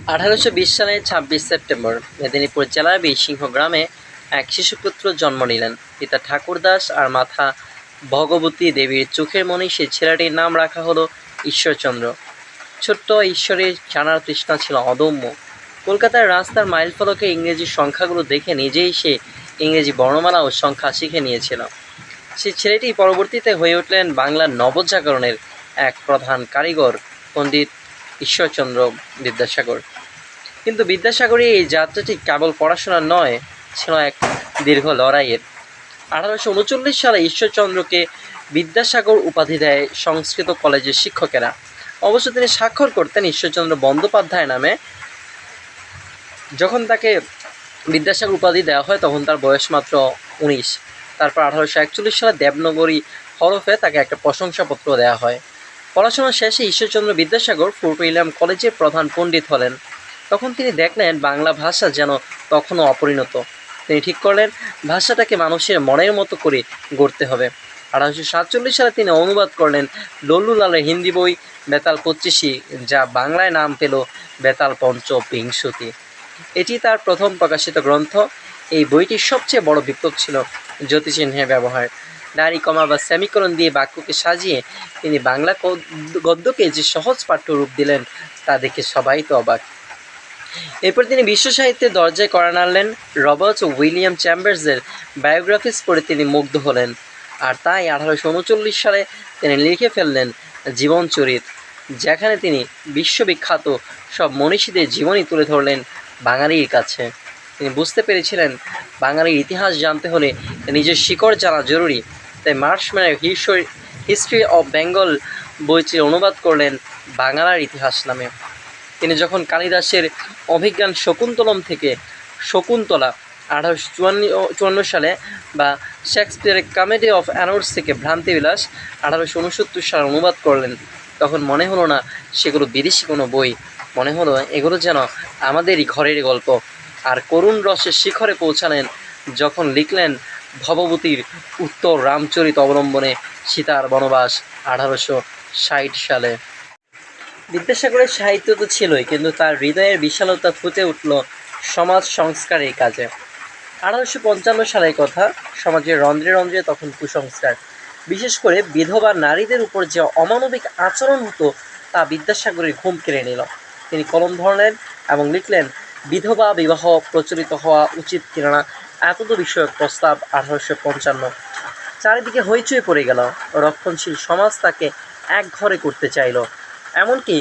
1820 সালের 26 সেপ্টেম্বর মেদিনীপুর জেলার বীরসিংহ গ্রামে এক শিশুপুত্র জন্ম নিলেন। পিতা ঠাকুরদাস আর মাতা ভগবতী দেবীর চোখের মনি সেই ছেলেটির নাম রাখা হলো ঈশ্বরচন্দ্র। ছোট্ট ঈশ্বরের জানার তৃষ্ণা ছিল অদম্য। কলকাতার রাস্তার মাইলফলকে ইংরেজি সংখ্যাগুলো দেখে নিজেই সে ইংরেজি বর্ণমালা ও সংখ্যা শিখে নিয়েছিল। সেই ছেলেটি পরবর্তীতে হয়ে উঠলেন বাংলার নবজাগরণের এক প্রধান কারিগর, পণ্ডিত ঈশ্বরচন্দ্র বিদ্যাসাগর। কিন্তু বিদ্যাসাগরের এই যাত্রাটি কেবল পড়াশোনার নয়, ছিল এক দীর্ঘ লড়াইয়ের। 1839 সালে ঈশ্বরচন্দ্রকে বিদ্যাসাগর উপাধি দেয় সংস্কৃত কলেজের শিক্ষকেরা। অবশ্য তিনি স্বাক্ষর করতেন ঈশ্বরচন্দ্র বন্দ্যোপাধ্যায় নামে। যখন তাকে বিদ্যাসাগর উপাধি দেওয়া হয় তখন তার বয়স মাত্র 19। তারপর 1841 সালে দেবনাগরী হরফে তাকে একটা প্রশংসাপত্র দেওয়া হয়। পড়াশোনা শেষে ঈশ্বরচন্দ্র বিদ্যাসাগর ফোর্ট উইলিয়াম কলেজের প্রধান পণ্ডিত হলেন। তখন তিনি দেখলেন বাংলা ভাষা যেন তখনও অপরিণত। তিনি ঠিক করলেন ভাষাটাকে মানুষের মনের মতো করে গড়তে হবে। 1847 সালে তিনি অনুবাদ করলেন লল্লুলালের হিন্দি বই বেতাল 25, যা বাংলায় নাম পেল বেতাল পঞ্চবিংশতি। এটি তার প্রথম প্রকাশিত গ্রন্থ। এই বইটির সবচেয়ে বড় বিপ্লব ছিল জ্যোতিচিহ্নের ব্যবহার। নারী কমা বা সেমিকোলন দিয়ে বাক্যকে সাজিয়ে তিনি বাংলা গদ্যকে যে সহজ পাঠ্য রূপ দিলেন তা দেখে সবাই তো অবাক। এরপর তিনি বিশ্ব সাহিত্যের দরজায় কড়া নাড়লেন। রবার্ট ও উইলিয়াম চ্যাম্বার্সের বায়োগ্রাফিস পড়ে তিনি মুগ্ধ হলেন। আর তাই 1839 সালে তিনি লিখে ফেললেন জীবনচরিত, যেখানে তিনি বিশ্ববিখ্যাত সব মনীষীদের জীবনী তুলে ধরলেন বাঙালির কাছে। তিনি বুঝতে পেরেছিলেন বাঙালির ইতিহাস জানতে হলে নিজের শিকড় জানা জরুরি। তাই মার্শম্যানের হিস্ট্রি অফ বেঙ্গল বইটির অনুবাদ করলেন বাংলার ইতিহাস নামে। তিনি যখন কালিদাসের অভিজ্ঞান শকুন্তলম থেকে শকুন্তলা 1854 সালে বা শেক্সপিয়ারের কমেডি অফ অ্যানোর্স থেকে ভ্রান্তিবিলাস 1869 সালে অনুবাদ করলেন, তখন মনে হলো না সেগুলো বিদেশি কোনো বই, মনে হলো এগুলো যেন আমাদেরই ঘরের গল্প। আর করুণ রসের শিখরে পৌঁছালেন যখন লিখলেন ভবভূতির উত্তর রামচরিত অবলম্বনে সীতার বনবাস 1860 সালে। বিদ্যাসাগরের সাহিত্য তো ছিলই, কিন্তু তার হৃদয়ের বিশালতা ফুটে উঠল সমাজ সংস্কারের কাজে। 1855 সালের কথা। সমাজের রন্ধ্রে রন্ধ্রে তখন কুসংস্কার, বিশেষ করে বিধবা নারীদের উপর যে অমানবিক আচরণ হতো তা বিদ্যাসাগরের ঘুম কেড়ে নিল। তিনি কলম ধরলেন এবং লিখলেন বিধবা বিবাহ প্রচলিত হওয়া উচিত কিনা এতদ বিষয়ক প্রস্তাব 1855। চারিদিকে হইচই পড়ে গেল। রক্ষণশীল সমাজ তাকে এক ঘরে করতে চাইল। এমনকি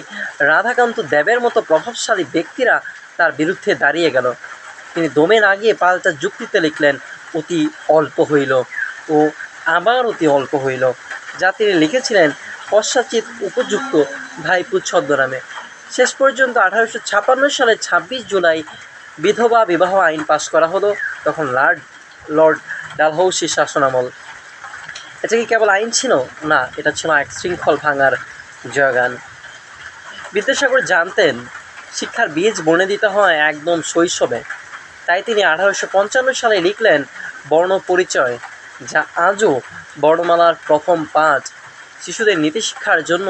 রাধাকান্ত দেবের মতো প্রভাবশালী ব্যক্তিরা তার বিরুদ্ধে দাঁড়িয়ে গেল। তিনি দমে না গিয়ে পাল্টা যুক্তিতে লিখলেন অতি অল্প হইল ও আবার অতি অল্প হইল, যা তিনি লিখেছিলেন পশ্চাচিত উপযুক্ত ভাইপু ছদ্মনামে। শেষ পর্যন্ত 1856 সালে 26 জুলাই বিধবা বিবাহ আইন পাশ করা হলো। তখন লর্ড ডালহৌসির শাসনামল। এটা কি কেবল আইন ছিল? না, এটা ছিল এক শৃঙ্খল ভাঙার জয়গান। বিদ্যাসাগর জানতেন শিক্ষার বীজ বনে দিতে হয় একদম শৈশবে। তাই তিনি 1855 সালে লিখলেন বর্ণ পরিচয়, যা আজও বর্ণমালার প্রথম পাঠ। শিশুদের নীতিশিক্ষার জন্য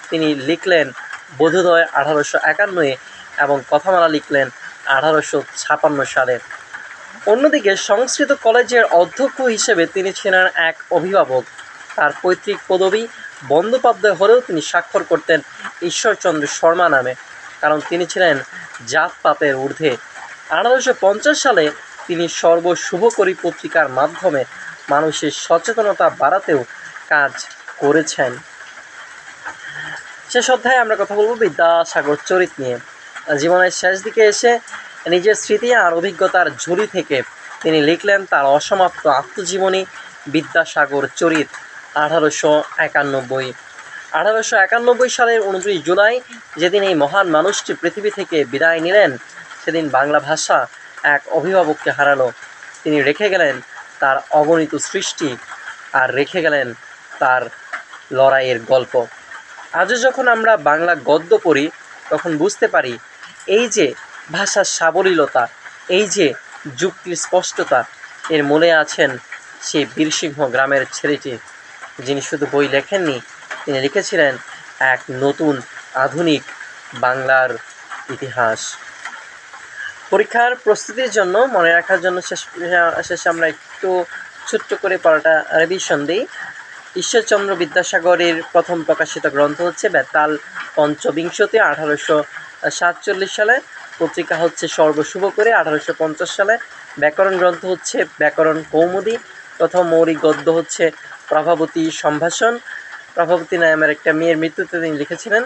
তিনি লিখলেন বোধোদয় 1851 এবং কথামালা লিখলেন 1856 সালে। অন্যদিকে সংস্কৃত কলেজের অধ্যক্ষ হিসেবে তিনি ছিলেন এক অভিভাবক। তার পৈতৃক পদবী বন্দ্যোপাধ্যায় হলেও তিনি স্বাক্ষর করতেন ঈশ্বরচন্দ্র শর্মা নামে, কারণ তিনি ছিলেন জাতপাতের ঊর্ধ্বে। 1850 সালে তিনি সর্বশুভকরী পত্রিকার মাধ্যমে মানুষের সচেতনতা বাড়াতেও কাজ করেছেন। শেষ অধ্যায়ে আমরা কথা বলব বিদ্যাসাগর চরিত নিয়ে। জীবনের শেষ দিকে এসে নিজের স্মৃতি আর অভিজ্ঞতার ঝুলি থেকে তিনি লিখলেন তার অসমাপ্ত আত্মজীবনী বিদ্যাসাগর চরিত 1891। 1891 সালের 29 জুলাই, যেদিন এই মহান মানুষটি পৃথিবী থেকে বিদায় নিলেন, সেদিন বাংলা ভাষা এক অভিভাবককে হারালো। তিনি রেখে গেলেন তার অগণিত সৃষ্টি আর রেখে গেলেন তার লড়াইয়ের গল্প। আজও যখন আমরা বাংলা গদ্য পড়ি তখন বুঝতে পারি এই যে ভাষার সাবলীলতা, এই যে যুক্তির স্পষ্টতা, এর মূলে আছেন সেই বীরসিংহ গ্রামের ছেলেটি, যিনি শুধু বই লেখেননি, তিনি লিখেছিলেন এক নতুন আধুনিক বাংলার ইতিহাস। পরীক্ষার প্রস্তুতির জন্য মনে রাখার জন্য শেষে আমরা একটু ছোট্ট করে পড়াটা রিভিশন দিই। ঈশ্বরচন্দ্র বিদ্যাসাগরের প্রথম প্রকাশিত গ্রন্থ হচ্ছে বেতাল পঞ্চবিংশতি 1847 সালে। পত্রিকা হচ্ছে সর্বশুভ করে 1850 সালে। ব্যাকরণ গ্রন্থ হচ্ছে ব্যাকরণ কৌমুদী। প্রথম মৌলিক গদ্য হচ্ছে প্রভাবতী সম্ভাষণ। প্রভাবতী নামের একটা মেয়ের মৃত্যুতে তিনি লিখেছিলেন।